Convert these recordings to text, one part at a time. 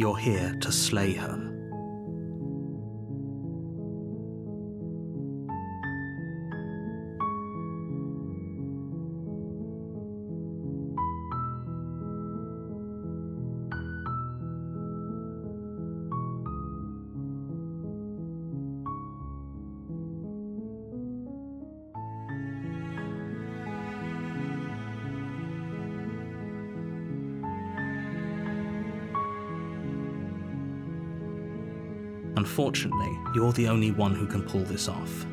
You're here to slay her. Unfortunately, you're the only one who can pull this off.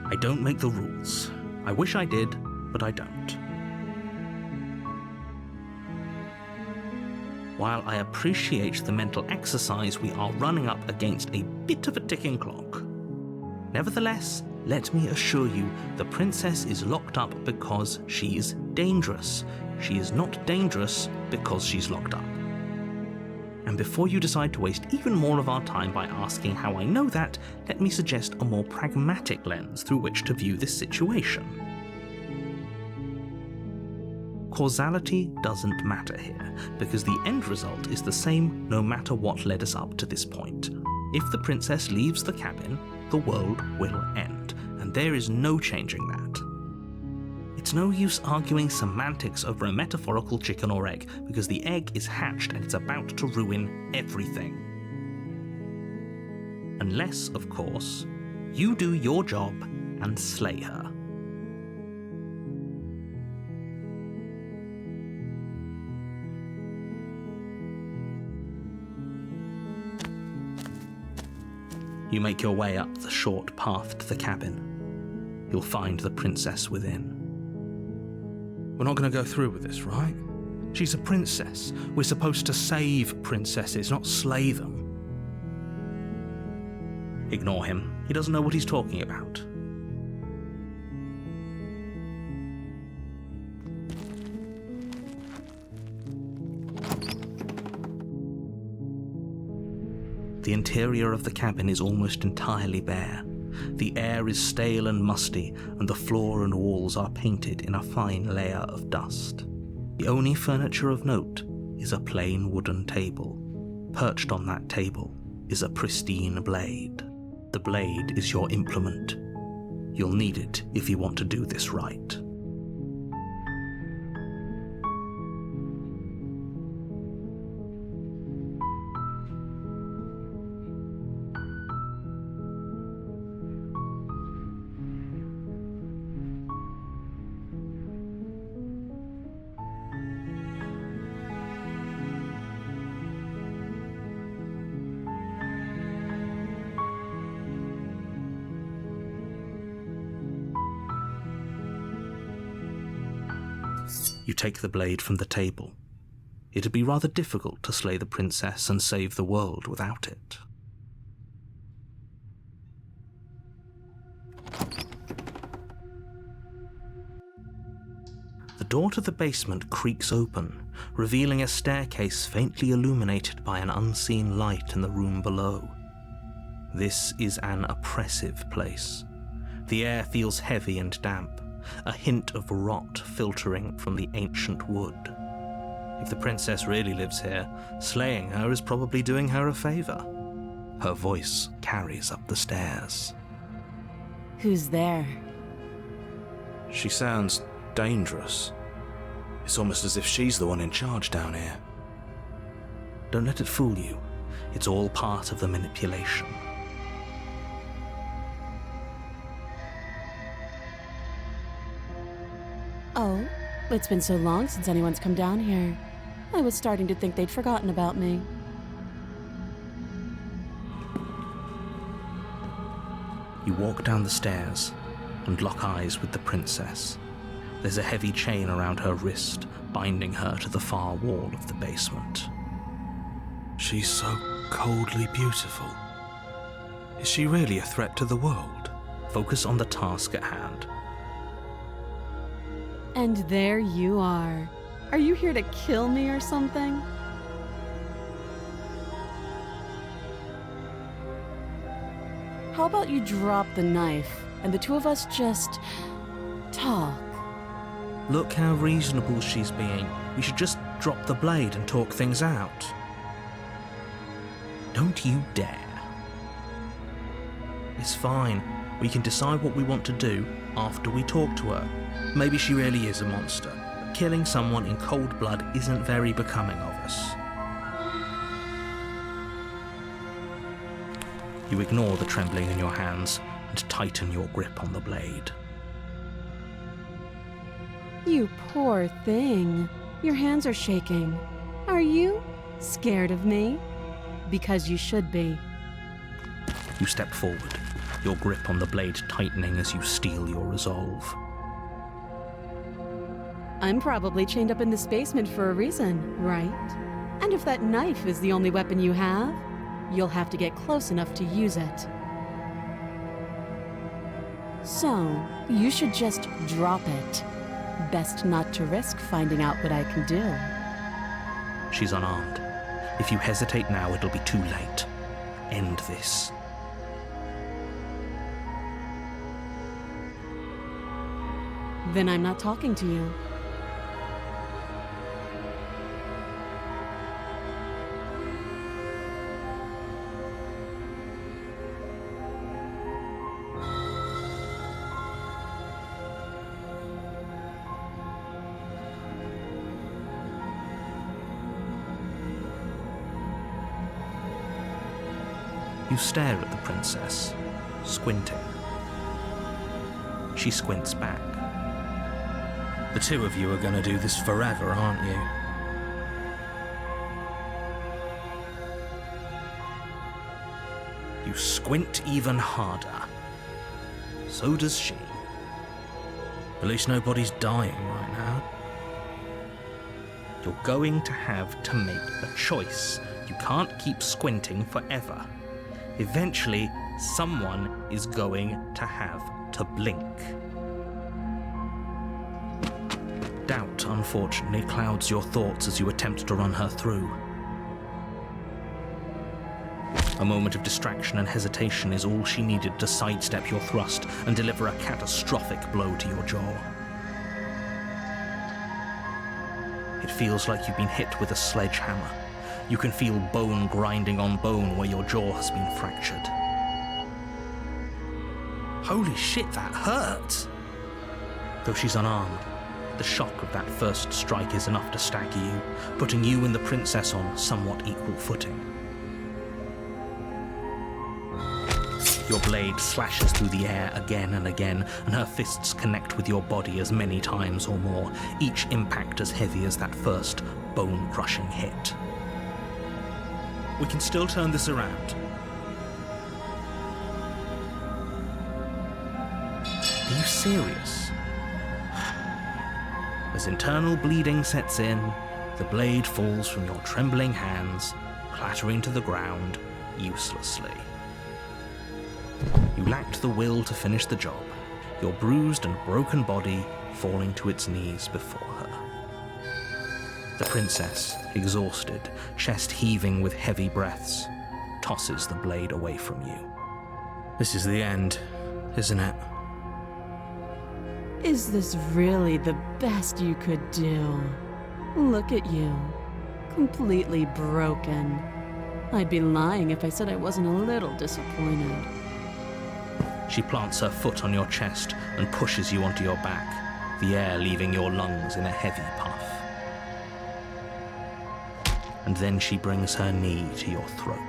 I don't make the rules. I wish I did, but I don't. While I appreciate the mental exercise, we are running up against a bit of a ticking clock. Nevertheless, let me assure you, the princess is locked up because she's dangerous. She is not dangerous because she's locked up. And before you decide to waste even more of our time by asking how I know that, let me suggest a more pragmatic lens through which to view this situation. Causality doesn't matter here, because the end result is the same no matter what led us up to this point. If the princess leaves the cabin, the world will end, and there is no changing that. It's no use arguing semantics over a metaphorical chicken or egg, because the egg is hatched and it's about to ruin everything. Unless, of course, you do your job and slay her. You make your way up the short path to the cabin. You'll find the princess within. We're not going to go through with this, right? She's a princess. We're supposed to save princesses, not slay them. Ignore him. He doesn't know what he's talking about. The interior of the cabin is almost entirely bare. The air is stale and musty, and the floor and walls are painted in a fine layer of dust. The only furniture of note is a plain wooden table. Perched on that table is a pristine blade. The blade is your implement. You'll need it if you want to do this right. You take the blade from the table. It'd be rather difficult to slay the princess and save the world without it. The door to the basement creaks open, revealing a staircase faintly illuminated by an unseen light in the room below. This is an oppressive place. The air feels heavy and damp, a hint of rot filtering from the ancient wood. If the princess really lives here, slaying her is probably doing her a favor. Her voice carries up the stairs. Who's there? She sounds dangerous. It's almost as if she's the one in charge down here. Don't let it fool you. It's all part of the manipulation. Oh, it's been so long since anyone's come down here. I was starting to think they'd forgotten about me. You walk down the stairs and lock eyes with the princess. There's a heavy chain around her wrist, binding her to the far wall of the basement. She's so coldly beautiful. Is she really a threat to the world? Focus on the task at hand. And there you are. Are you here to kill me or something? How about you drop the knife and the two of us just talk? Look how reasonable she's being. We should just drop the blade and talk things out. Don't you dare. It's fine. We can decide what we want to do after we talk to her. Maybe she really is a monster. But killing someone in cold blood isn't very becoming of us. You ignore the trembling in your hands and tighten your grip on the blade. You poor thing. Your hands are shaking. Are you scared of me? Because you should be. You step forward, your grip on the blade tightening as you steel your resolve. I'm probably chained up in this basement for a reason, right? And if that knife is the only weapon you have, you'll have to get close enough to use it. So, you should just drop it. Best not to risk finding out what I can do. She's unarmed. If you hesitate now, it'll be too late. End this. Then I'm not talking to you. You stare at the princess, squinting. She squints back. The two of you are going to do this forever, aren't you? You squint even harder. So does she. At least nobody's dying right now. You're going to have to make a choice. You can't keep squinting forever. Eventually, someone is going to have to blink. Doubt, unfortunately, clouds your thoughts as you attempt to run her through. A moment of distraction and hesitation is all she needed to sidestep your thrust and deliver a catastrophic blow to your jaw. It feels like you've been hit with a sledgehammer. You can feel bone grinding on bone where your jaw has been fractured. Holy shit, that hurt! Though she's unarmed, the shock of that first strike is enough to stagger you, putting you and the princess on somewhat equal footing. Your blade slashes through the air again and again, and her fists connect with your body as many times or more, each impact as heavy as that first bone-crushing hit. We can still turn this around. Are you serious? As internal bleeding sets in, the blade falls from your trembling hands, clattering to the ground uselessly. You lacked the will to finish the job, your bruised and broken body falling to its knees before her. The princess, exhausted, chest heaving with heavy breaths, tosses the blade away from you. This is the end, isn't it? Is this really the best you could do? Look at you. Completely broken. I'd be lying if I said I wasn't a little disappointed. She plants her foot on your chest and pushes you onto your back, the air leaving your lungs in a heavy puff. And then she brings her knee to your throat.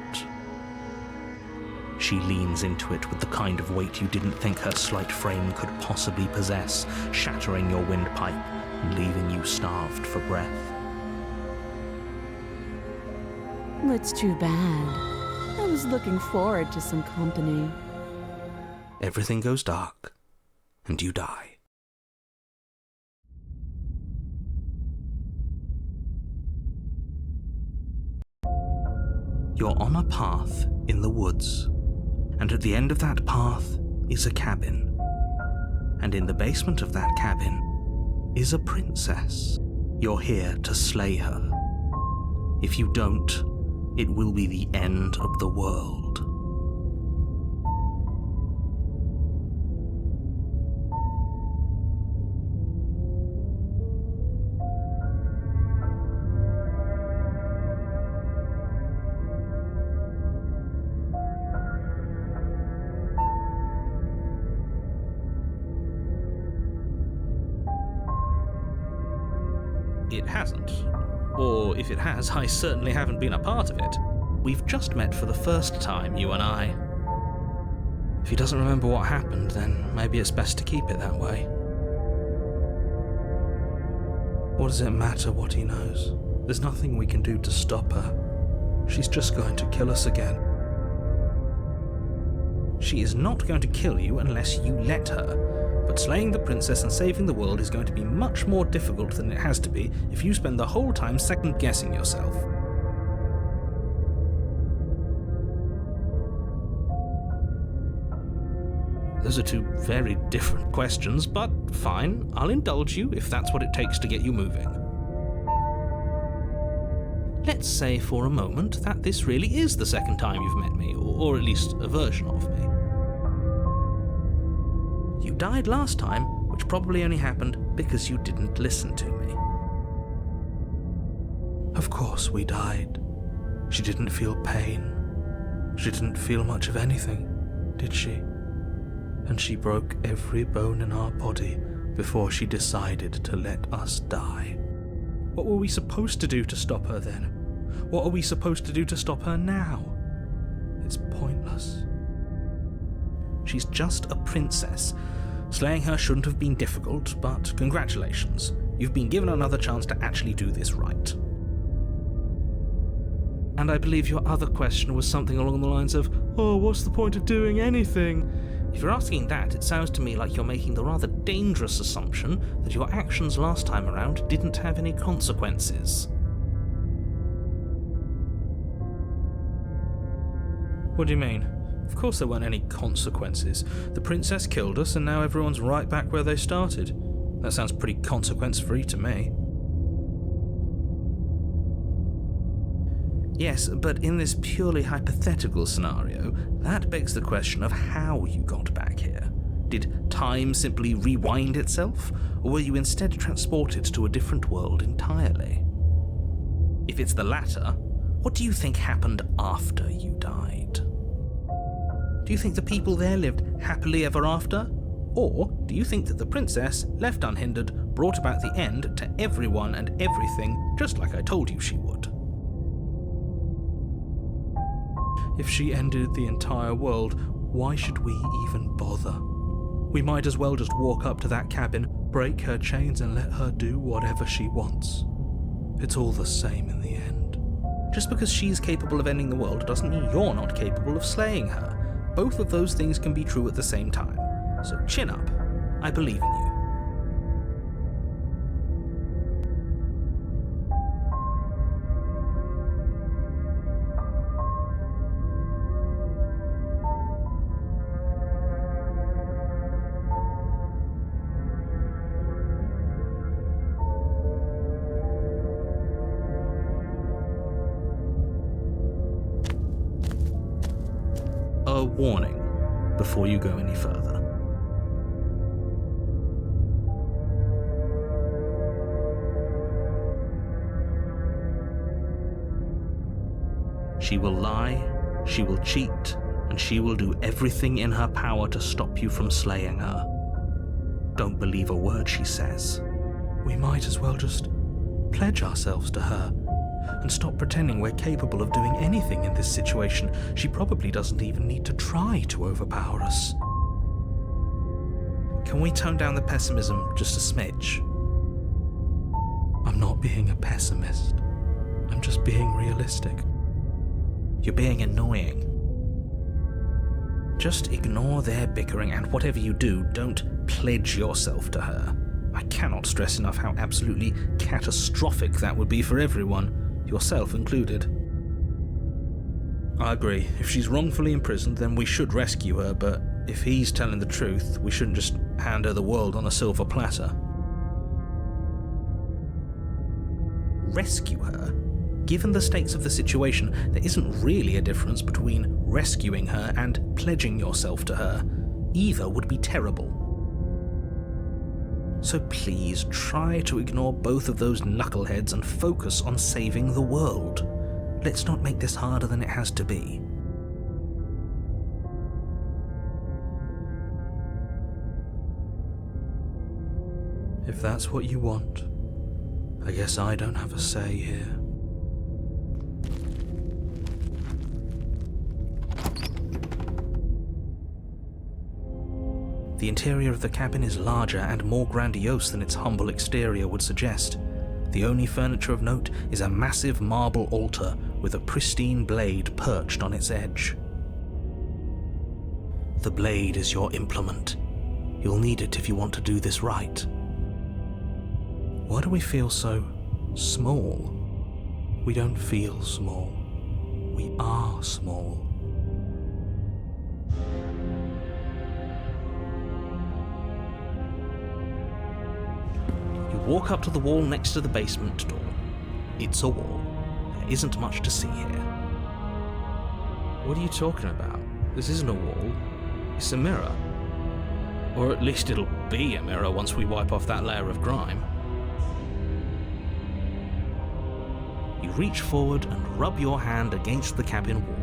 She leans into it with the kind of weight you didn't think her slight frame could possibly possess, shattering your windpipe and leaving you starved for breath. It's too bad. I was looking forward to some company. Everything goes dark, and you die. You're on a path in the woods, and at the end of that path is a cabin. And in the basement of that cabin is a princess. You're here to slay her. If you don't, it will be the end of the world. hasn't. Or if it has, I certainly haven't been a part of it. We've just met for the first time, you and I. If he doesn't remember what happened, then maybe it's best to keep it that way. What does it matter what he knows? There's nothing we can do to stop her. She's just going to kill us again. She is not going to kill you unless you let her, but slaying the princess and saving the world is going to be much more difficult than it has to be if you spend the whole time second-guessing yourself. Those are two very different questions, but fine, I'll indulge you if that's what it takes to get you moving. Let's say for a moment that this really is the second time you've met me, or at least a version of me. You died last time, which probably only happened because you didn't listen to me. Of course we died. She didn't feel pain. She didn't feel much of anything, did she? And she broke every bone in our body before she decided to let us die. What were we supposed to do to stop her then? What are we supposed to do to stop her now? It's pointless. She's just a princess. Slaying her shouldn't have been difficult, but congratulations. You've been given another chance to actually do this right. And I believe your other question was something along the lines of, oh, what's the point of doing anything? If you're asking that, it sounds to me like you're making the rather dangerous assumption that your actions last time around didn't have any consequences. What do you mean? Of course there weren't any consequences. The princess killed us and now everyone's right back where they started. That sounds pretty consequence-free to me. Yes, but in this purely hypothetical scenario, that begs the question of how you got back here. Did time simply rewind itself, or were you instead transported to a different world entirely? If it's the latter, what do you think happened after you died? Do you think the people there lived happily ever after? Or do you think that the princess, left unhindered, brought about the end to everyone and everything, just like I told you she would? If she ended the entire world, why should we even bother? We might as well just walk up to that cabin, break her chains and let her do whatever she wants. It's all the same in the end. Just because she's capable of ending the world doesn't mean you're not capable of slaying her. Both of those things can be true at the same time. So chin up. I believe in you. A warning before you go any further. She will lie, she will cheat, and she will do everything in her power to stop you from slaying her. Don't believe a word she says. We might as well just pledge ourselves to her and stop pretending we're capable of doing anything in this situation. She probably doesn't even need to try to overpower us. Can we tone down the pessimism just a smidge? I'm not being a pessimist. I'm just being realistic. You're being annoying. Just ignore their bickering, and whatever you do, don't pledge yourself to her. I cannot stress enough how absolutely catastrophic that would be for everyone, yourself included. I agree. If she's wrongfully imprisoned, then we should rescue her, but if he's telling the truth, we shouldn't just hand her the world on a silver platter. Rescue her? Given the stakes of the situation, there isn't really a difference between rescuing her and pledging yourself to her. Either would be terrible. So please try to ignore both of those knuckleheads and focus on saving the world. Let's not make this harder than it has to be. If that's what you want, I guess I don't have a say here. The interior of the cabin is larger and more grandiose than its humble exterior would suggest. The only furniture of note is a massive marble altar with a pristine blade perched on its edge. The blade is your implement. You'll need it if you want to do this right. Why do we feel so small? We don't feel small. We are small. You walk up to the wall next to the basement door. It's a wall. There isn't much to see here. What are you talking about? This isn't a wall. It's a mirror. Or at least it'll be a mirror once we wipe off that layer of grime. You reach forward and rub your hand against the cabin wall.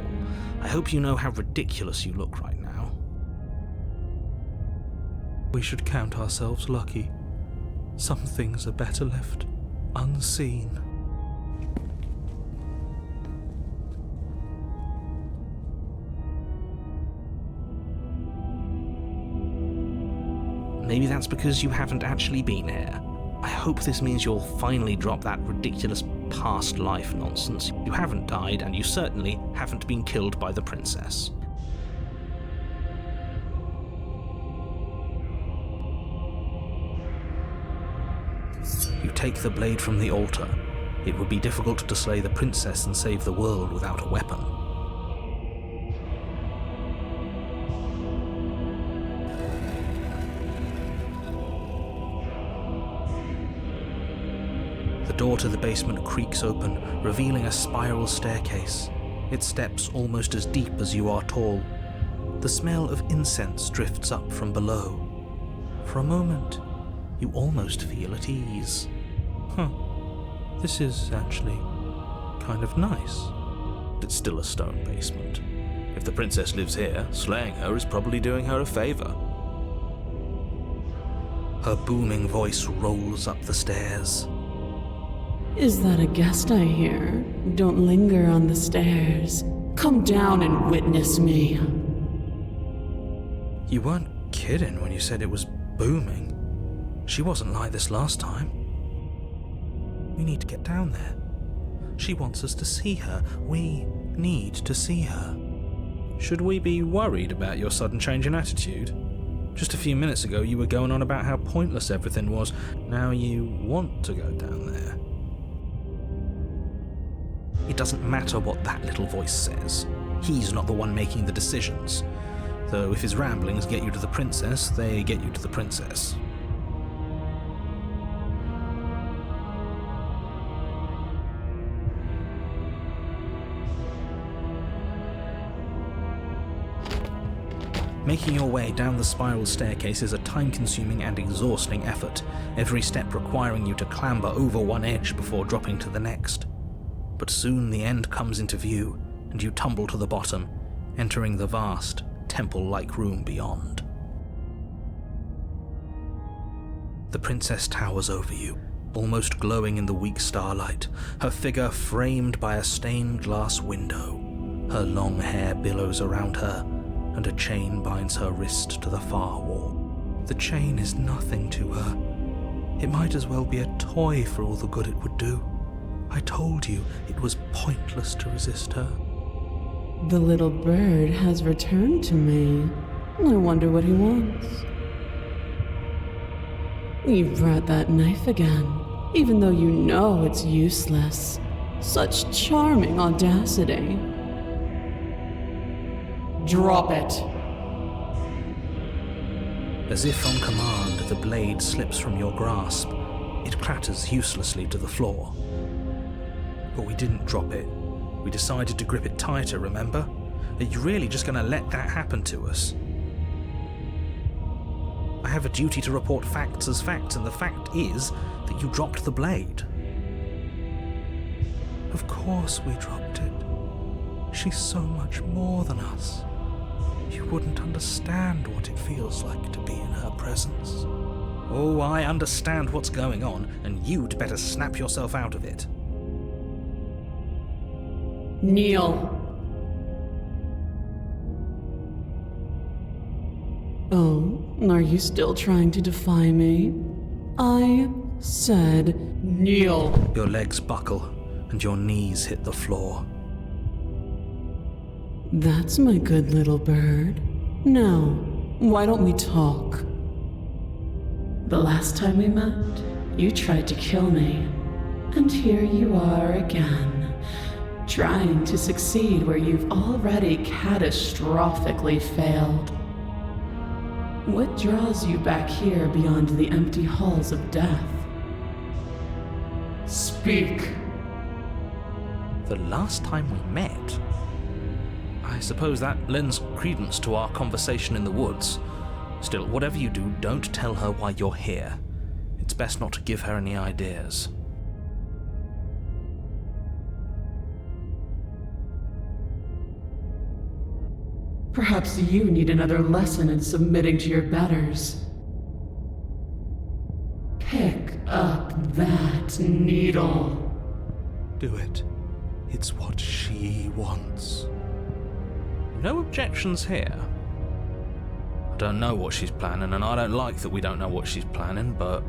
I hope you know how ridiculous you look right now. We should count ourselves lucky. Some things are better left unseen. Maybe that's because you haven't actually been here. I hope this means you'll finally drop that ridiculous past life nonsense. You haven't died, and you certainly haven't been killed by the princess. You take the blade from the altar. It would be difficult to slay the princess and save the world without a weapon. The door to the basement creaks open, revealing a spiral staircase, its steps almost as deep as you are tall. The smell of incense drifts up from below. For a moment, you almost feel at ease. This is actually kind of nice. It's still a stone basement. If the princess lives here, slaying her is probably doing her a favor. Her booming voice rolls up the stairs. Is that a guest I hear? Don't linger on the stairs. Come down and witness me. You weren't kidding when you said it was booming. She wasn't like this last time. We need to get down there. She wants us to see her. We need to see her. Should we be worried about your sudden change in attitude? Just a few minutes ago you were going on about how pointless everything was. Now you want to go down there. It doesn't matter what that little voice says. He's not the one making the decisions. Though if his ramblings get you to the princess, they get you to the princess. Making your way down the spiral staircase is a time-consuming and exhausting effort, every step requiring you to clamber over one edge before dropping to the next. But soon the end comes into view, and you tumble to the bottom, entering the vast, temple-like room beyond. The princess towers over you, almost glowing in the weak starlight, her figure framed by a stained glass window. Her long hair billows around her, and a chain binds her wrist to the far wall. The chain is nothing to her. It might as well be a toy for all the good it would do. I told you it was pointless to resist her. The little bird has returned to me. I wonder what he wants. You brought that knife again, even though you know it's useless. Such charming audacity. Drop it. As if on command, the blade slips from your grasp. It clatters uselessly to the floor. But we didn't drop it. We decided to grip it tighter, remember? Are you really just going to let that happen to us? I have a duty to report facts as facts, and the fact is that you dropped the blade. Of course we dropped it. She's so much more than us. You wouldn't understand what it feels like to be in her presence. Oh, I understand what's going on, and you'd better snap yourself out of it. Kneel. Oh, are you still trying to defy me? I said kneel. Your legs buckle, and your knees hit the floor. That's my good little bird. Now, why don't we talk? The last time we met, you tried to kill me. And here you are again, trying to succeed where you've already catastrophically failed. What draws you back here beyond the empty halls of death? Speak. The last time we met? I suppose that lends credence to our conversation in the woods. Still, whatever you do, don't tell her why you're here. It's best not to give her any ideas. Perhaps you need another lesson in submitting to your betters. Pick up that needle. Do it. It's what she wants. No objections here. I don't know what she's planning, and I don't like that we don't know what she's planning, but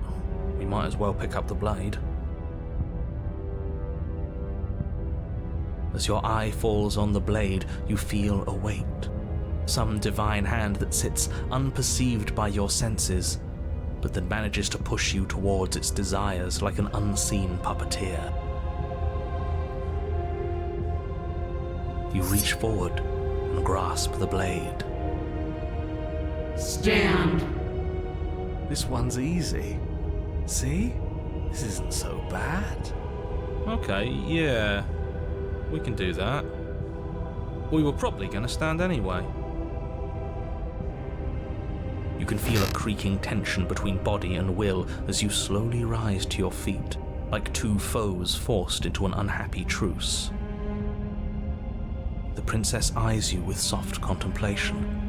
we might as well pick up the blade. As your eye falls on the blade, you feel a weight. Some divine hand that sits unperceived by your senses, but that manages to push you towards its desires like an unseen puppeteer. You reach forward and grasp the blade. Stand. This one's easy. See? This isn't so bad. Okay, yeah. We can do that. We were probably going to stand anyway. You can feel a creaking tension between body and will as you slowly rise to your feet, like two foes forced into an unhappy truce. The princess eyes you with soft contemplation.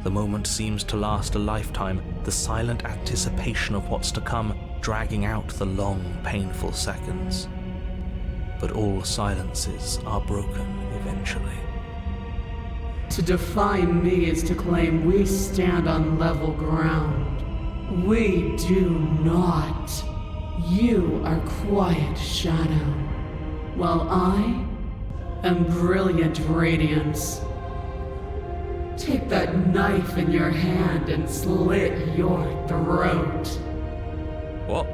The moment seems to last a lifetime, the silent anticipation of what's to come dragging out the long, painful seconds. But all silences are broken eventually. To defy me is to claim we stand on level ground. We do not. You are quiet shadow, while I am brilliant radiance. Take that knife in your hand and slit your throat. What?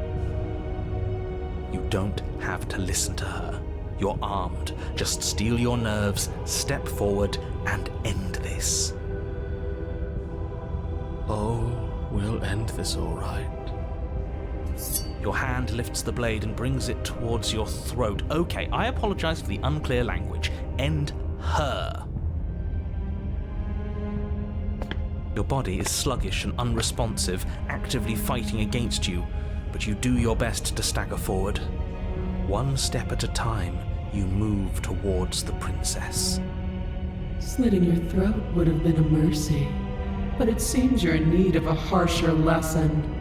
You don't have to listen to her. You're armed. Just steel your nerves, step forward, and end this. Oh, we'll end this all right. Your hand lifts the blade and brings it towards your throat. Okay, I apologize for the unclear language. End her. Your body is sluggish and unresponsive, actively fighting against you, but you do your best to stagger forward. One step at a time, you move towards the princess. Slitting your throat would have been a mercy, but it seems you're in need of a harsher lesson.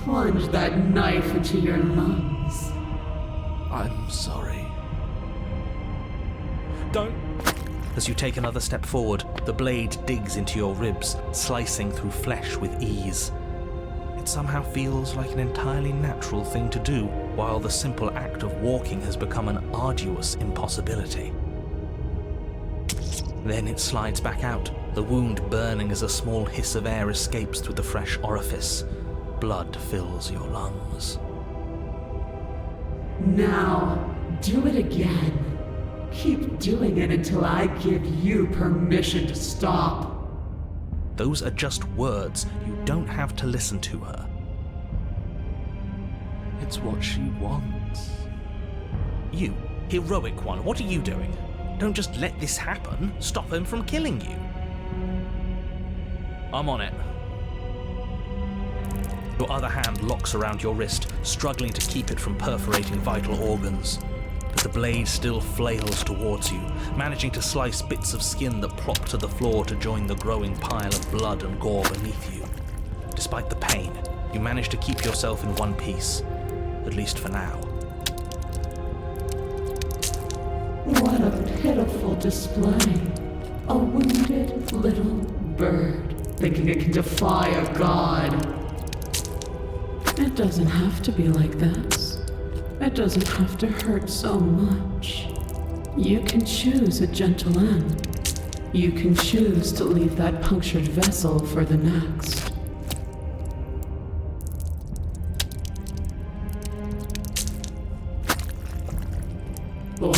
Plunge that knife into your lungs. I'm sorry. Don't. As you take another step forward, the blade digs into your ribs, slicing through flesh with ease. It somehow feels like an entirely natural thing to do, while the simple act of walking has become an arduous impossibility. Then it slides back out, the wound burning as a small hiss of air escapes through the fresh orifice. Blood fills your lungs. Now, do it again. Keep doing it until I give you permission to stop. Those are just words. You don't have to listen to her. It's what she wants. You, heroic one, what are you doing? Don't just let this happen. Stop him from killing you. I'm on it. Your other hand locks around your wrist, struggling to keep it from perforating vital organs. But the blade still flails towards you, managing to slice bits of skin that plop to the floor to join the growing pile of blood and gore beneath you. Despite the pain, you manage to keep yourself in one piece, at least for now. What a pitiful display. A wounded little bird, thinking it can defy a god. It doesn't have to be like this. It doesn't have to hurt so much. You can choose a gentle end. You can choose to leave that punctured vessel for the next. Or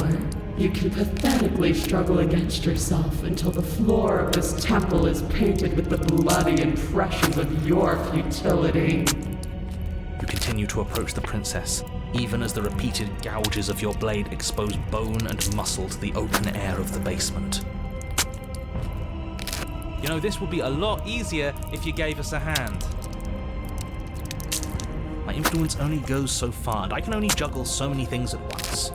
you can pathetically struggle against yourself until the floor of this temple is painted with the bloody impressions of your futility. You continue to approach the princess, even as the repeated gouges of your blade expose bone and muscle to the open air of the basement. You know, this would be a lot easier if you gave us a hand. My influence only goes so far, and I can only juggle so many things at once.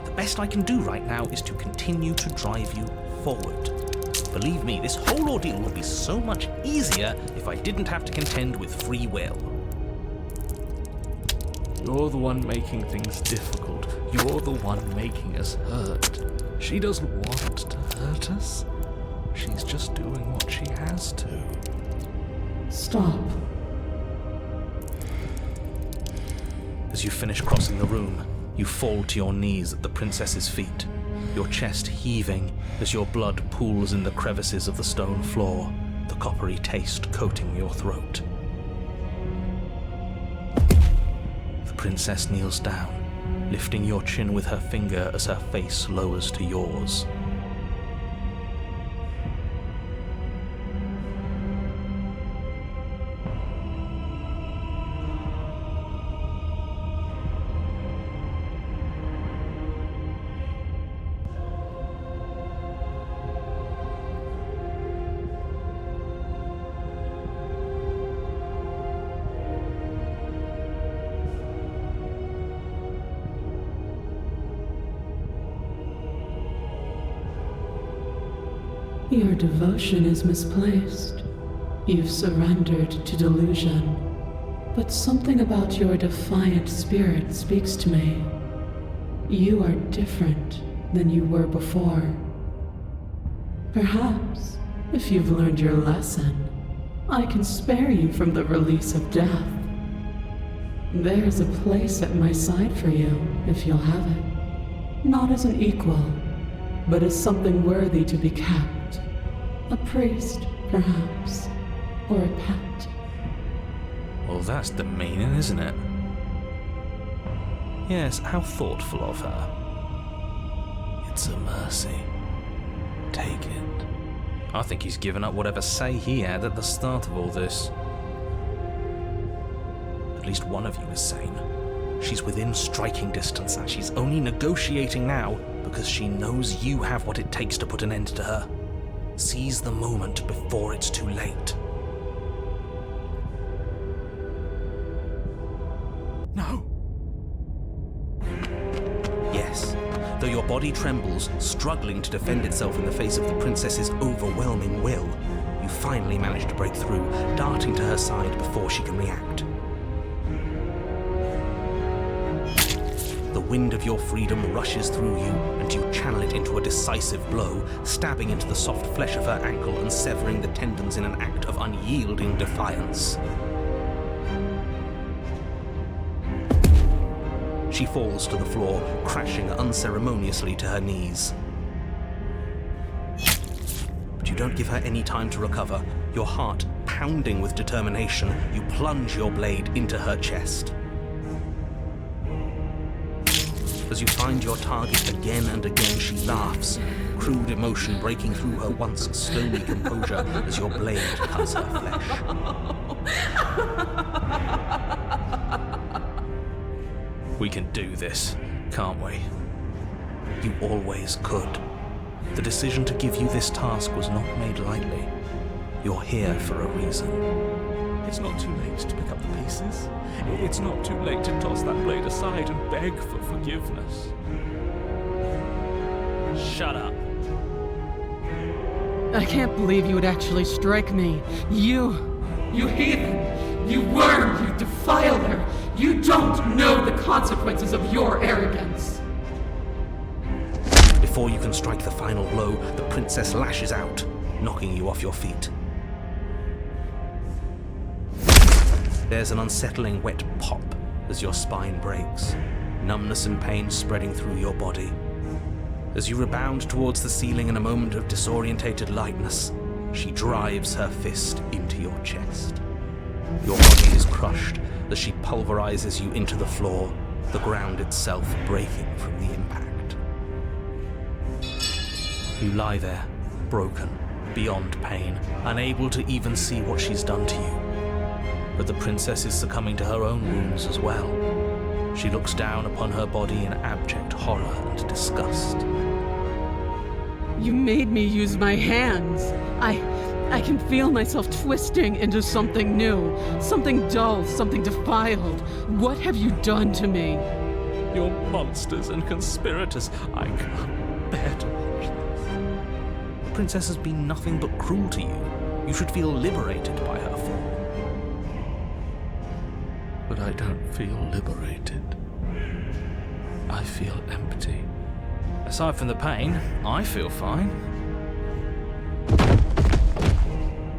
The best I can do right now is to continue to drive you forward. Believe me, this whole ordeal would be so much easier if I didn't have to contend with free will. You're the one making things difficult. You're the one making us hurt. She doesn't want to hurt us. She's just doing what she has to. Stop. As you finish crossing the room, you fall to your knees at the princess's feet, your chest heaving as your blood pools in the crevices of the stone floor, the coppery taste coating your throat. The princess kneels down, lifting your chin with her finger as her face lowers to yours. Your devotion is misplaced. You've surrendered to delusion. But something about your defiant spirit speaks to me. You are different than you were before. Perhaps, if you've learned your lesson, I can spare you from the release of death. There's a place at my side for you, if you'll have it. Not as an equal, but as something worthy to be kept. A priest, perhaps, or a pet. Well, that's the meaning, isn't it? Yes, how thoughtful of her. It's a mercy. Take it. I think he's given up whatever say he had at the start of all this. At least one of you is sane. She's within striking distance, and she's only negotiating now because she knows you have what it takes to put an end to her. Seize the moment before it's too late. No. Yes, though your body trembles, struggling to defend itself in the face of the princess's overwhelming will, you finally manage to break through, darting to her side before she can react. The wind of your freedom rushes through you, and you channel it into a decisive blow, stabbing into the soft flesh of her ankle and severing the tendons in an act of unyielding defiance. She falls to the floor, crashing unceremoniously to her knees. But you don't give her any time to recover. Your heart pounding with determination, you plunge your blade into her chest. As you find your target again and again, she laughs, crude emotion breaking through her once stony composure as your blade cuts her flesh. We can do this, can't we? You always could. The decision to give you this task was not made lightly. You're here for a reason. It's not too late to pick up the pieces. It's not too late to toss that blade aside and beg for forgiveness. Shut up. I can't believe you would actually strike me. You heathen! You worm, you defiler! You don't know the consequences of your arrogance! Before you can strike the final blow, the princess lashes out, knocking you off your feet. There's an unsettling wet pop as your spine breaks, numbness and pain spreading through your body. As you rebound towards the ceiling in a moment of disorientated lightness, she drives her fist into your chest. Your body is crushed as she pulverizes you into the floor, the ground itself breaking from the impact. You lie there, broken, beyond pain, unable to even see what she's done to you. But the princess is succumbing to her own wounds as well. She looks down upon her body in abject horror and disgust. You made me use my hands. I can feel myself twisting into something new, something dull, something defiled. What have you done to me? You're monsters and conspirators. I can't bear to watch this. The princess has been nothing but cruel to you. You should feel liberated by her fall. But I don't feel liberated. I feel empty. Aside from the pain, I feel fine.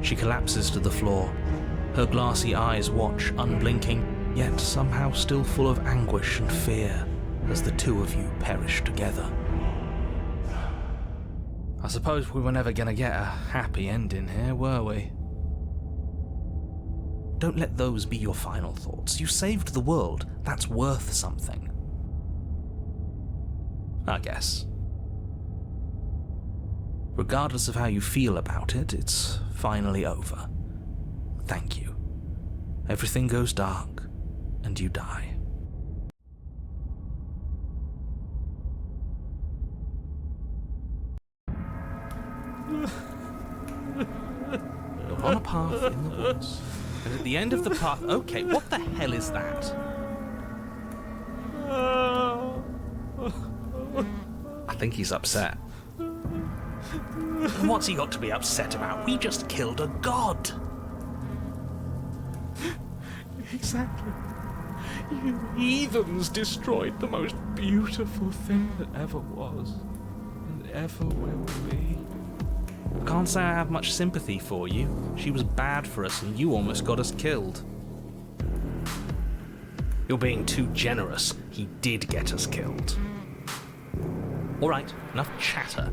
She collapses to the floor. Her glassy eyes watch, unblinking, yet somehow still full of anguish and fear, as the two of you perish together. I suppose we were never going to get a happy ending here, were we? Don't let those be your final thoughts. You saved the world. That's worth something. I guess. Regardless of how you feel about it, it's finally over. Thank you. Everything goes dark, and you die. You're on a path in the woods, and at the end of the path... Okay, what the hell is that? I think he's upset. What's he got to be upset about? We just killed a god. Exactly. You heathens destroyed the most beautiful thing that ever was, and ever will be. I can't say I have much sympathy for you. She was bad for us, and you almost got us killed. You're being too generous. He did get us killed. Alright, enough chatter.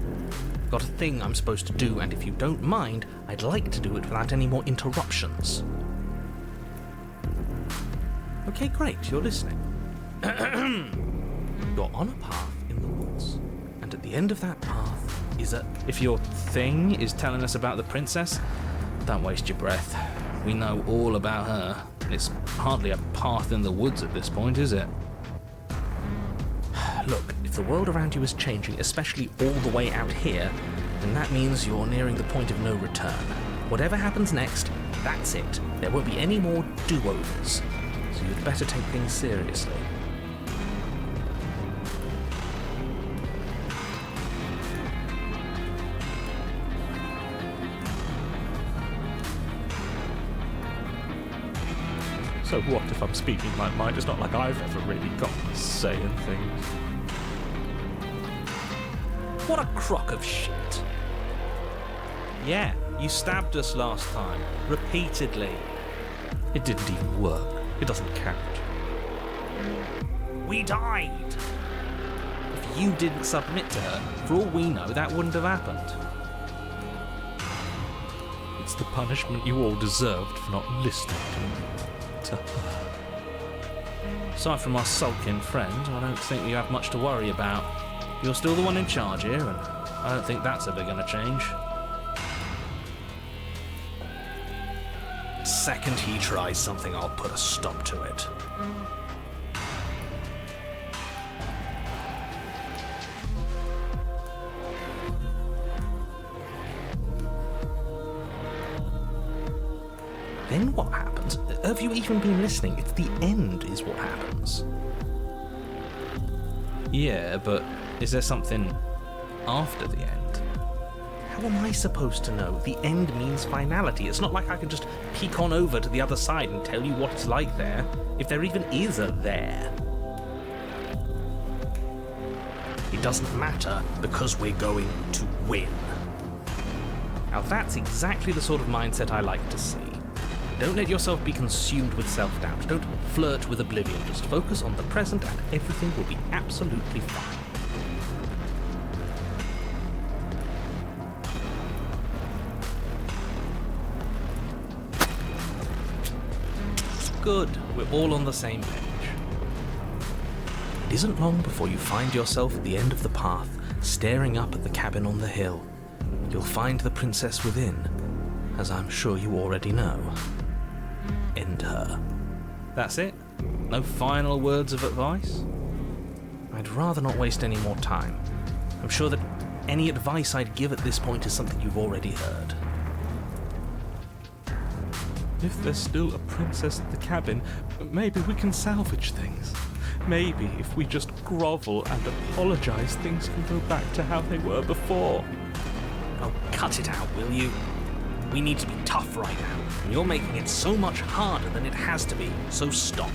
I've got a thing I'm supposed to do, and if you don't mind, I'd like to do it without any more interruptions. Okay, great, you're listening. You're on a path in the woods, and at the end of that path is a... If your thing is telling us about the princess, don't waste your breath. We know all about her. It's hardly a path in the woods at this point, is it? Look, if the world around you is changing, especially all the way out here, then that means you're nearing the point of no return. Whatever happens next, that's it. There won't be any more do-overs. So you'd better take things seriously. So what if I'm speaking my mind? It's not like I've ever really got to saying things. What a crock of shit. Yeah, you stabbed us last time. Repeatedly. It didn't even work. It doesn't count. We died. If you didn't submit to her, for all we know, that wouldn't have happened. It's the punishment you all deserved for not listening to her. Aside from our sulking friend, I don't think we have much to worry about. You're still the one in charge here, and I don't think that's ever going to change. The second he tries something, I'll put a stop to it. Then what happens? Have you even been listening? It's the end is what happens. Yeah, but is there something after the end? How am I supposed to know? The end means finality. It's not like I can just peek on over to the other side and tell you what it's like there, if there even is a there. It doesn't matter because we're going to win. Now that's exactly the sort of mindset I like to see. Don't let yourself be consumed with self-doubt. Don't flirt with oblivion. Just focus on the present and everything will be absolutely fine. Good. We're all on the same page. It isn't long before you find yourself at the end of the path, staring up at the cabin on the hill. You'll find the princess within, as I'm sure you already know. End her. That's it? No final words of advice? I'd rather not waste any more time. I'm sure that any advice I'd give at this point is something you've already heard. If there's still a princess at the cabin, maybe we can salvage things. Maybe if we just grovel and apologize, things can go back to how they were before. Oh, cut it out, will you? We need to be tough right now, and you're making it so much harder than it has to be, so stop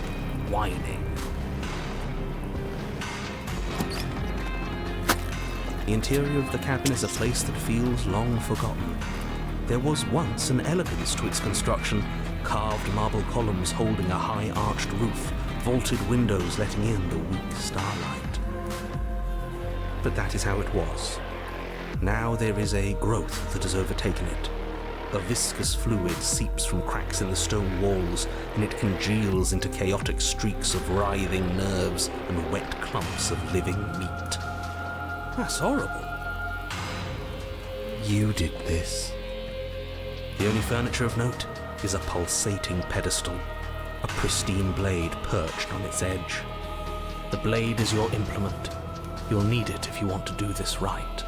whining. The interior of the cabin is a place that feels long forgotten. There was once an elegance to its construction, carved marble columns holding a high arched roof, vaulted windows letting in the weak starlight. But that is how it was. Now there is a growth that has overtaken it. A viscous fluid seeps from cracks in the stone walls, and it congeals into chaotic streaks of writhing nerves and wet clumps of living meat. That's horrible. You did this. The only furniture of note is a pulsating pedestal, a pristine blade perched on its edge. The blade is your implement. You'll need it if you want to do this right.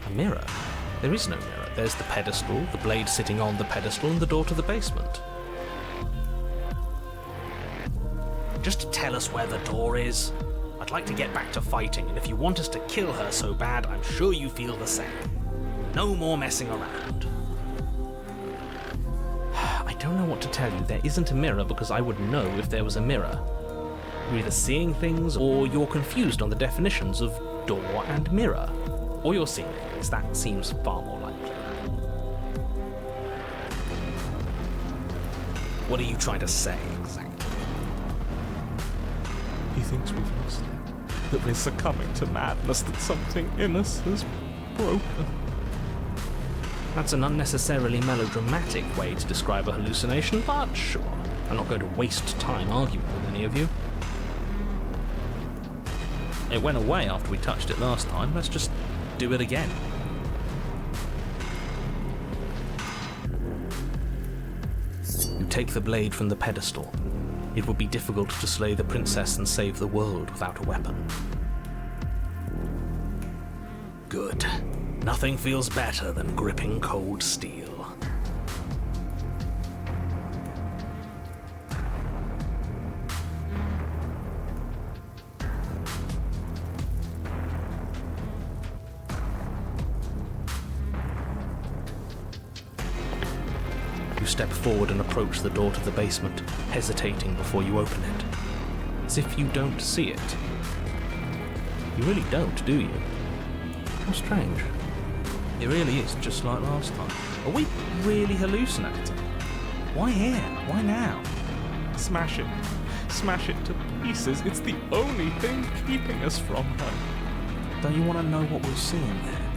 A mirror? There is no mirror. There's the pedestal, the blade sitting on the pedestal, and the door to the basement. Just to tell us where the door is? I'd like to get back to fighting, and if you want us to kill her so bad, I'm sure you feel the same. No more messing around. I don't know what to tell you. There isn't a mirror because I would know if there was a mirror. You're either seeing things or you're confused on the definitions of door and mirror. Or you're seeing things. That seems far more likely. What are you trying to say exactly? He thinks we've lost it, that we're succumbing to madness, that something in us has broken. That's an unnecessarily melodramatic way to describe a hallucination, but sure. I'm not going to waste time arguing with any of you. It went away after we touched it last time. Let's just do it again. You take the blade from the pedestal. It would be difficult to slay the princess and save the world without a weapon. Good. Nothing feels better than gripping cold steel. You step forward and approach the door to the basement, hesitating before you open it. As if you don't see it. You really don't, do you? How strange. It really is just like last time. Are we really hallucinating? Why here? Why now? Smash it. Smash it to pieces. It's the only thing keeping us from her. Don't you want to know what we'll see in there?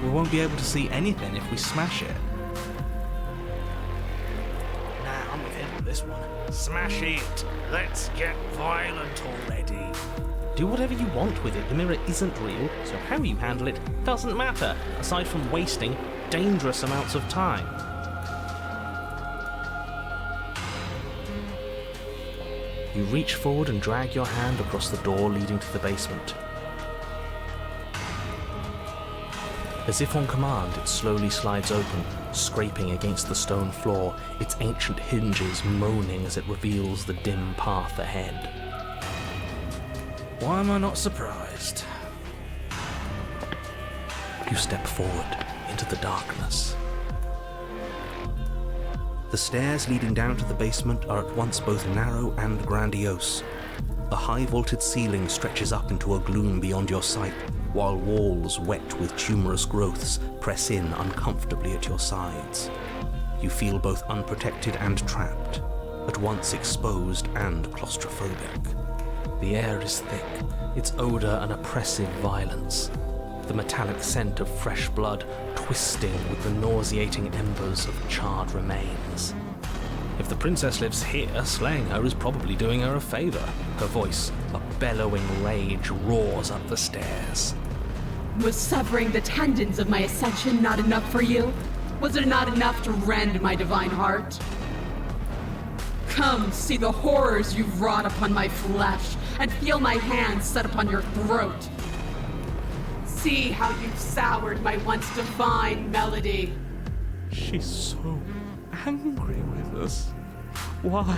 We won't be able to see anything if we smash it. Nah, I'm with him on this one. Smash it! Let's get violent already. Do whatever you want with it. The mirror isn't real, so how you handle it doesn't matter, aside from wasting dangerous amounts of time. You reach forward and drag your hand across the door leading to the basement. As if on command, it slowly slides open, scraping against the stone floor, its ancient hinges moaning as it reveals the dim path ahead. Why am I not surprised? You step forward into the darkness. The stairs leading down to the basement are at once both narrow and grandiose. A high vaulted ceiling stretches up into a gloom beyond your sight, while walls wet with tumorous growths press in uncomfortably at your sides. You feel both unprotected and trapped, at once exposed and claustrophobic. The air is thick, its odour an oppressive violence, the metallic scent of fresh blood twisting with the nauseating embers of charred remains. If the princess lives here, slaying her is probably doing her a favour. Her voice, a bellowing rage, roars up the stairs. Was severing the tendons of my ascension not enough for you? Was it not enough to rend my divine heart? Come, see the horrors you've wrought upon my flesh, and feel my hands set upon your throat. See how you've soured my once divine melody. She's so angry with us. Why?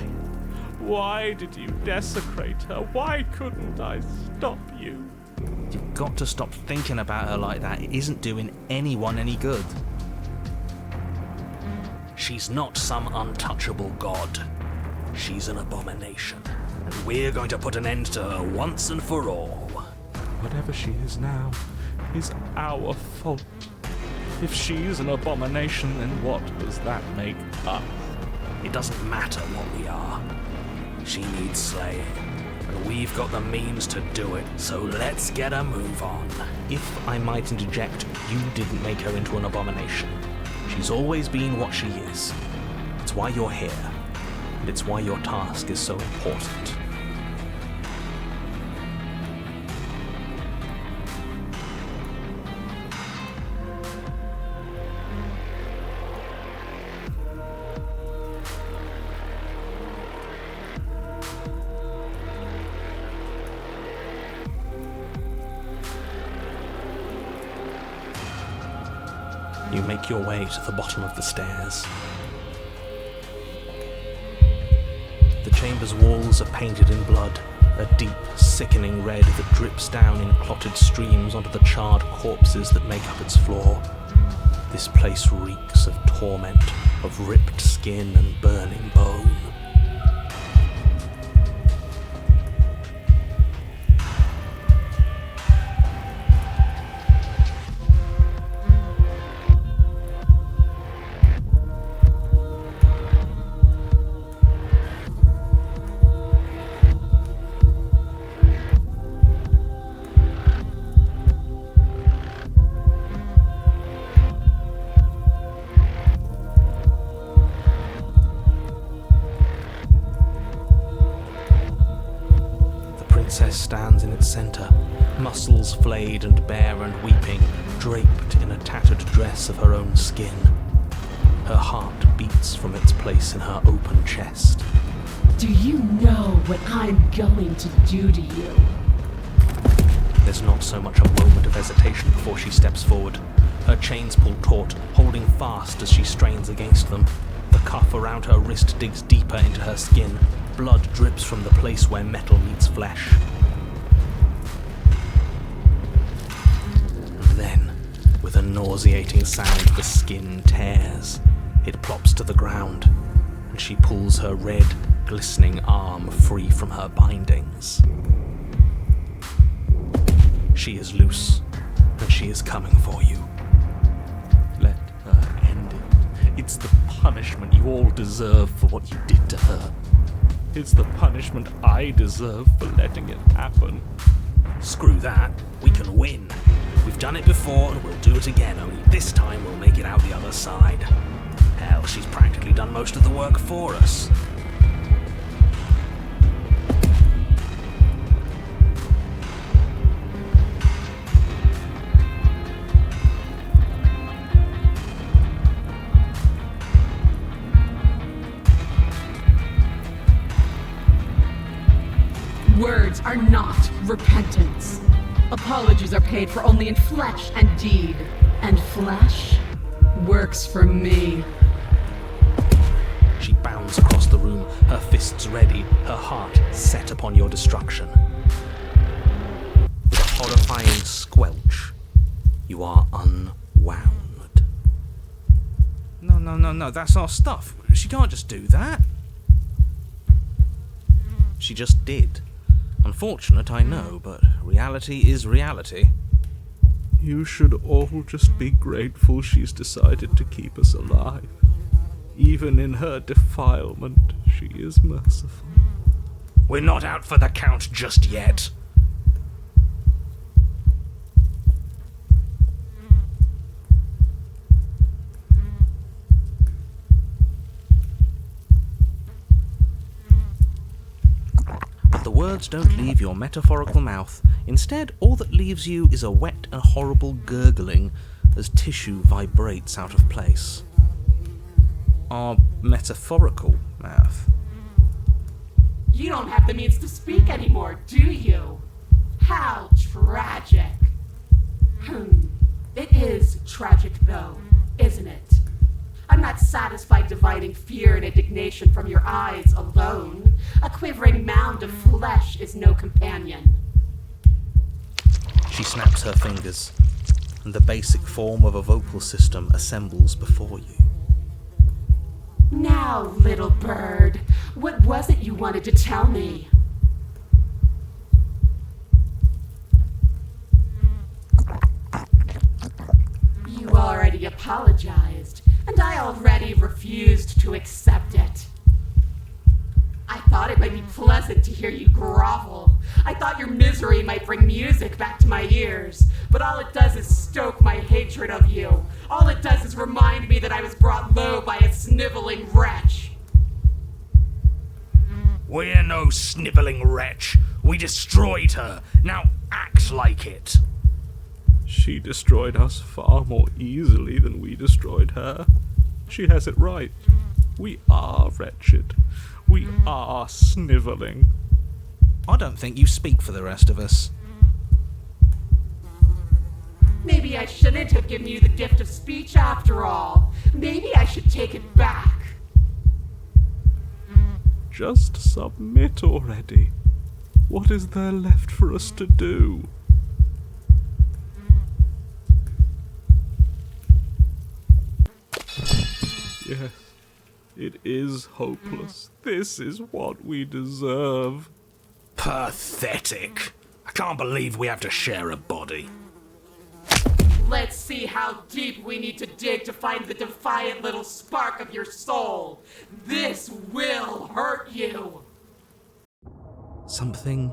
Why did you desecrate her? Why couldn't I stop you? You've got to stop thinking about her like that. It isn't doing anyone any good. She's not some untouchable god. She's an abomination. And we're going to put an end to her once and for all. Whatever she is now is our fault. If she's an abomination, then what does that make us? It doesn't matter what we are. She needs slaying, and we've got the means to do it, so let's get a move on. If I might interject, you didn't make her into an abomination. She's always been what she is. It's why you're here, and it's why your task is so important. You make your way to the bottom of the stairs. The chamber's walls are painted in blood, a deep, sickening red that drips down in clotted streams onto the charred corpses that make up its floor. This place reeks of torment, of ripped skin and burning bone. The princess stands in its centre, muscles flayed and bare and weeping, draped in a tattered dress of her own skin. Her heart beats from its place in her open chest. Do you know what I'm going to do to you? There's not so much a moment of hesitation before she steps forward. Her chains pull taut, holding fast as she strains against them. The cuff around her wrist digs deeper into her skin. Blood drips from the place where metal meets flesh. And then, with a nauseating sound, the skin tears. It plops to the ground, and she pulls her red, glistening arm free from her bindings. She is loose, and she is coming for you. Let her end it. It's the punishment you all deserve for what you did to her. It's the punishment I deserve for letting it happen. Screw that. We can win. We've done it before and we'll do it again, only this time we'll make it out the other side. Hell, she's practically done most of the work for us. Words are not repentance. Apologies are paid for only in flesh and deed. And flesh works for me. She bounds across the room, her fists ready, her heart set upon your destruction. terrifying squelch, you are unwound. No, that's our stuff. She can't just do that. She just did. Unfortunate, I know, but reality is reality. You should all just be grateful she's decided to keep us alive. Even in her defilement, she is merciful. We're not out for the count just yet. But the words don't leave your metaphorical mouth. Instead, all that leaves you is a wet and horrible gurgling as tissue vibrates out of place. Our metaphorical mouth. You don't have the means to speak anymore, do you? How tragic. It is tragic, though, isn't it? I'm not satisfied dividing fear and indignation from your eyes alone. A quivering mound of flesh is no companion. She snaps her fingers, and the basic form of a vocal system assembles before you. Now, little bird, what was it you wanted to tell me? You already apologized, and I already refused to accept it. I thought it might be pleasant to hear you grovel. I thought your misery might bring music back to my ears, but all it does is stoke my hatred of you. All it does is remind me that I was brought low by a sniveling wretch. We're no sniveling wretch. We destroyed her. Now act like it. She destroyed us far more easily than we destroyed her. She has it right. We are wretched. We are sniveling. I don't think you speak for the rest of us. Maybe I shouldn't have given you the gift of speech after all. Maybe I should take it back. Just submit already. What is there left for us to do? Yes, it is hopeless. This is what we deserve. Pathetic. I can't believe we have to share a body. Let's see how deep we need to dig to find the defiant little spark of your soul. This will hurt you. Something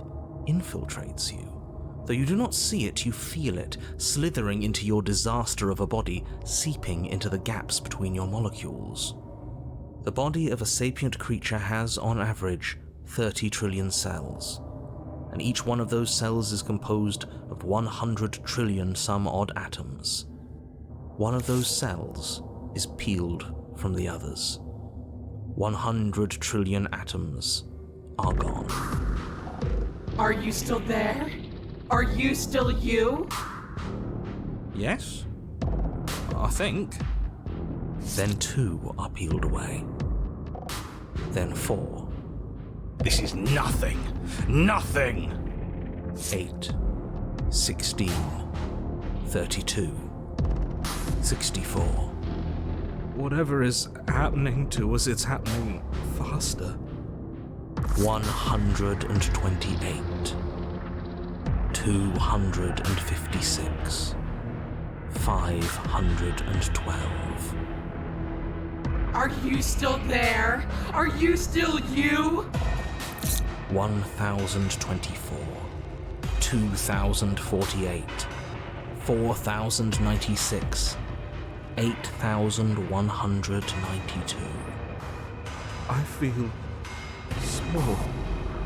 infiltrates you. Though you do not see it, you feel it, slithering into your disaster of a body, seeping into the gaps between your molecules. The body of a sapient creature has, on average, 30 trillion cells, and each one of those cells is composed of 100 trillion some odd atoms. One of those cells is peeled from the others. 100 trillion atoms are gone. Are you still there? Are you still you? Yes? I think. Then 2 are peeled away. Then 4. This is nothing! Nothing! 8. 16. 32. 64. Whatever is happening to us, it's happening faster. 128. 256. 512. Are you still there? Are you still you? 1024. 2048. 4096. 8192. I feel small.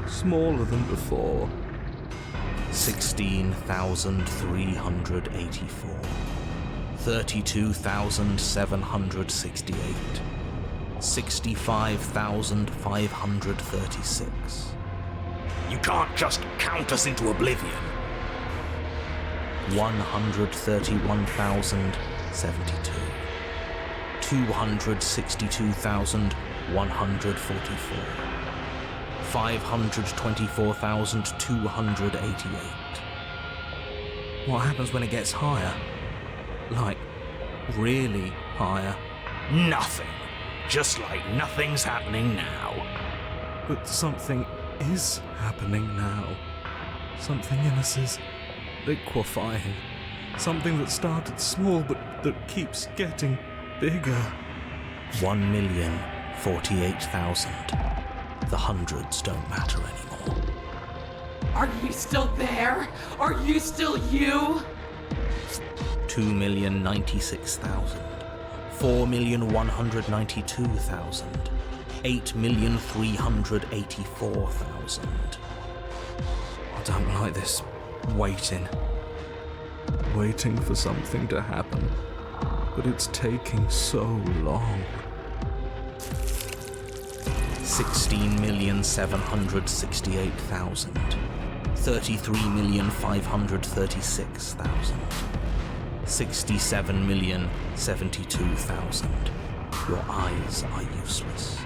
Smaller than before. 16,384. 32,768. 65,536. You can't just count us into oblivion. 131,072. 262,144. 524,288. What happens when it gets higher? Like, really higher? Nothing. Just like nothing's happening now. But something is happening now. Something in us is liquefying. Something that started small but that keeps getting bigger. 1,048,000. The hundreds don't matter anymore. Are you still there? Are you still you? 2,096,000. 4,192,000. 8,384,000. I don't like this waiting. Waiting for something to happen. But it's taking so long. 16,768,000. 33,536,000. 67,072,000. Your eyes are useless.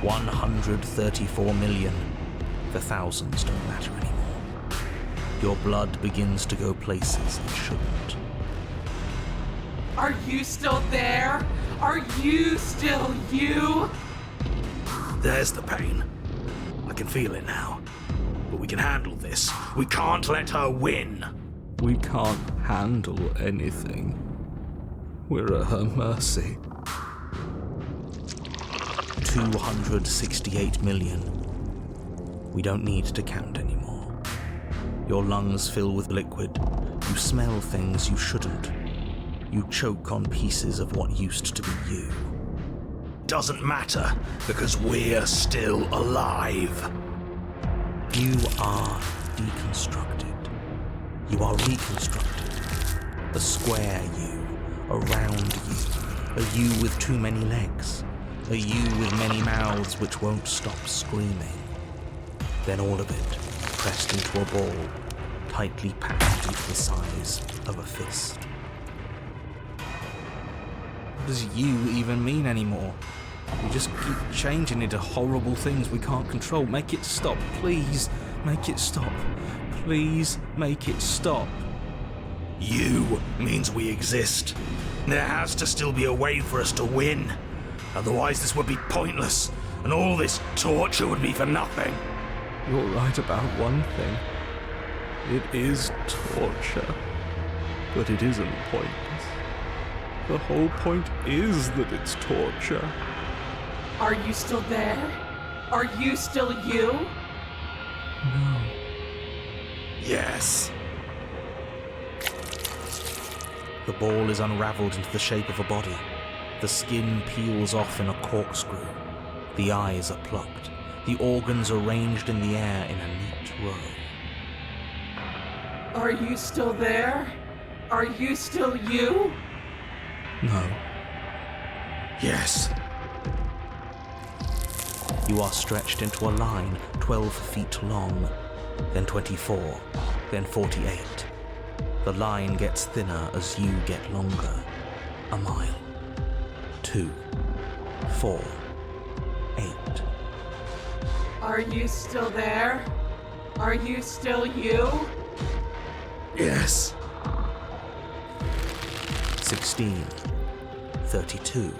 134 million. The thousands don't matter anymore. Your blood begins to go places it shouldn't. Are you still there? Are you still you? There's the pain. I can feel it now. But we can handle this. We can't let her win. We can't handle anything. We're at her mercy. 268 million. We don't need to count anymore. Your lungs fill with liquid. You smell things you shouldn't. You choke on pieces of what used to be you. Doesn't matter, because we're still alive. You are deconstructed. You are reconstructed. A square you, a round you, a you with too many legs, a you with many mouths which won't stop screaming. Then all of it pressed into a ball, tightly packed into the size of a fist. What does you even mean anymore? We just keep changing into horrible things we can't control. Make it stop, please. Make it stop. Please make it stop. You means we exist. There has to still be a way for us to win. Otherwise this would be pointless, and all this torture would be for nothing. You're right about one thing. It is torture. But it isn't pointless. The whole point is that it's torture. Are you still there? Are you still you? No. Yes. The ball is unraveled into the shape of a body. The skin peels off in a corkscrew. The eyes are plucked. The organs arranged in the air in a neat row. Are you still there? Are you still you? No. Yes. You are stretched into a line 12 feet long, then 24, then 48. The line gets thinner as you get longer. A mile. 2, 4, 8. Are you still there? Are you still you? Yes. 16, 32.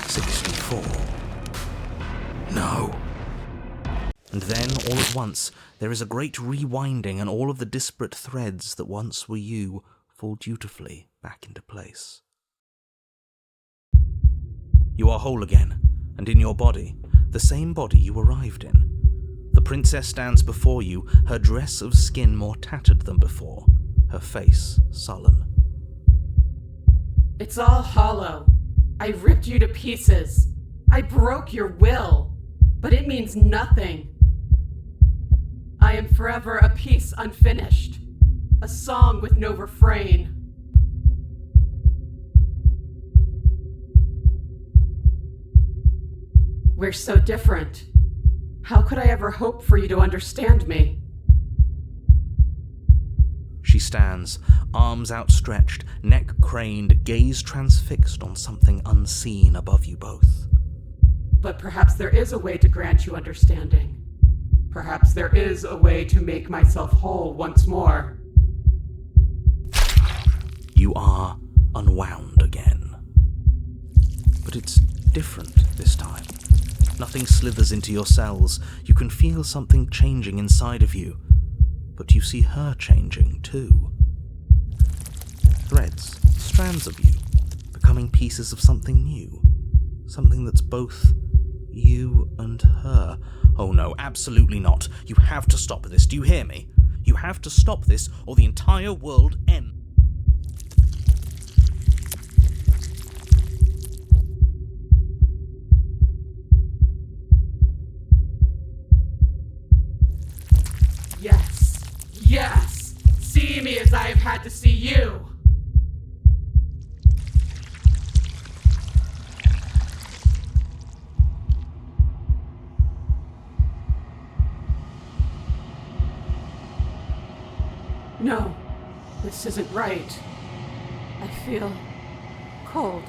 64. No. And then, all at once, there is a great rewinding, and all of the disparate threads that once were you fall dutifully back into place. You are whole again, and in your body, the same body you arrived in. The princess stands before you, her dress of skin more tattered than before, her face sullen. It's all hollow. I ripped you to pieces. I broke your will, but it means nothing. I am forever a piece unfinished, a song with no refrain. We're so different. How could I ever hope for you to understand me? She stands, arms outstretched, neck craned, gaze transfixed on something unseen above you both. But perhaps there is a way to grant you understanding. Perhaps there is a way to make myself whole once more. You are unwound again. But it's different this time. Nothing slithers into your cells. You can feel something changing inside of you. But you see her changing too. Threads, strands of you, becoming pieces of something new. Something that's both you and her. Oh no, absolutely not. You have to stop this. Do you hear me? You have to stop this or the entire world ends. Yes! Yes! See me as I have had to see you! No, this isn't right. I feel cold.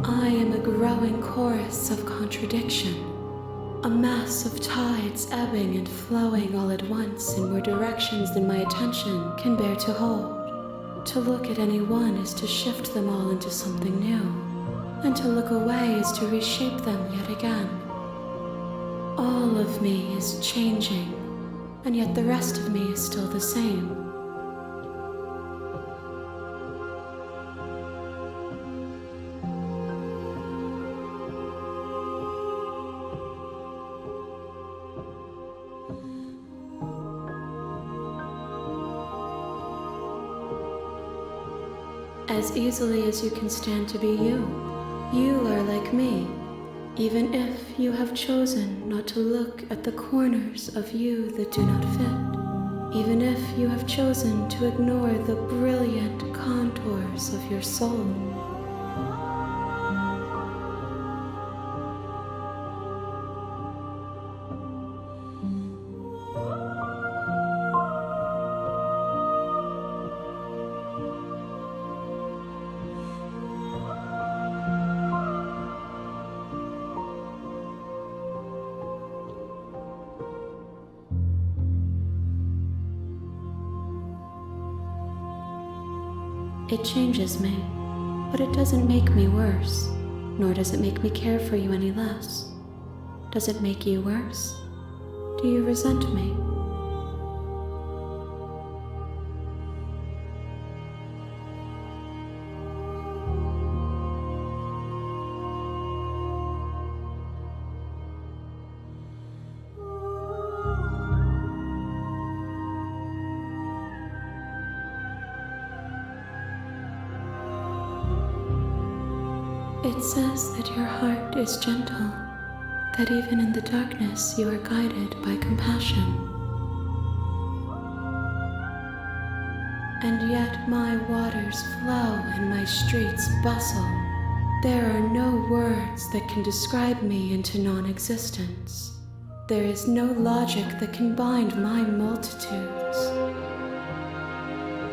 I am a growing chorus of contradiction, a mass of tides ebbing and flowing all at once in more directions than my attention can bear to hold. To look at any one is to shift them all into something new, and to look away is to reshape them yet again. All of me is changing, and yet the rest of me is still the same. As easily as you can stand to be you, you are like me, even if you have chosen not to look at the corners of you that do not fit, even if you have chosen to ignore the brilliant contours of your soul. It changes me, but it doesn't make me worse, nor does it make me care for you any less. Does it make you worse? Do you resent me? It says that your heart is gentle, that even in the darkness you are guided by compassion. And yet my waters flow and my streets bustle. There are no words that can describe me into non-existence. There is no logic that can bind my multitudes.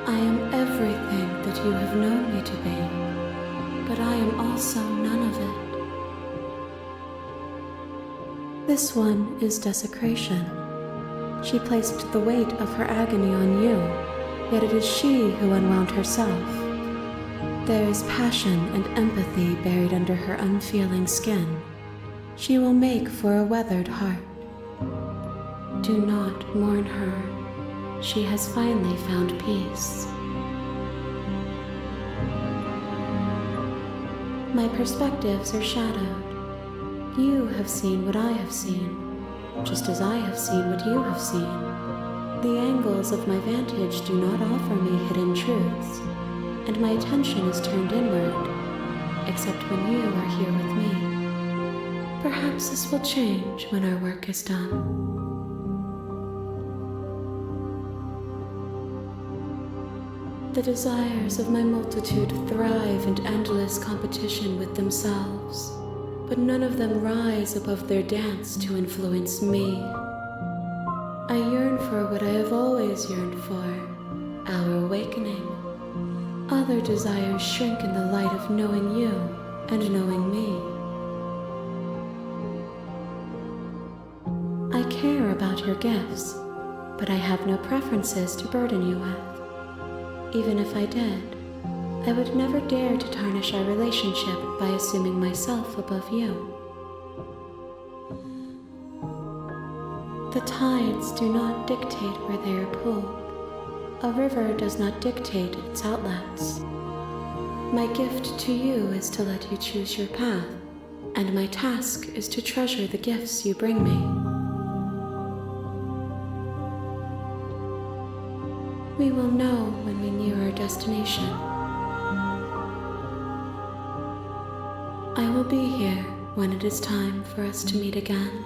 I am everything that you have known me to be, but I am also none of it. This one is desecration. She placed the weight of her agony on you, yet it is she who unwound herself. There is passion and empathy buried under her unfeeling skin. She will make for a weathered heart. Do not mourn her. She has finally found peace. My perspectives are shadowed. You have seen what I have seen, just as I have seen what you have seen. The angles of my vantage do not offer me hidden truths, and my attention is turned inward, except when you are here with me. Perhaps this will change when our work is done. The desires of my multitude thrive in endless competition with themselves, but none of them rise above their dance to influence me. I yearn for what I have always yearned for, our awakening. Other desires shrink in the light of knowing you and knowing me. I care about your gifts, but I have no preferences to burden you with. Even if I did, I would never dare to tarnish our relationship by assuming myself above you. The tides do not dictate where they are pulled. A river does not dictate its outlets. My gift to you is to let you choose your path, and my task is to treasure the gifts you bring me. We will know when we near our destination. I will be here when it is time for us to meet again.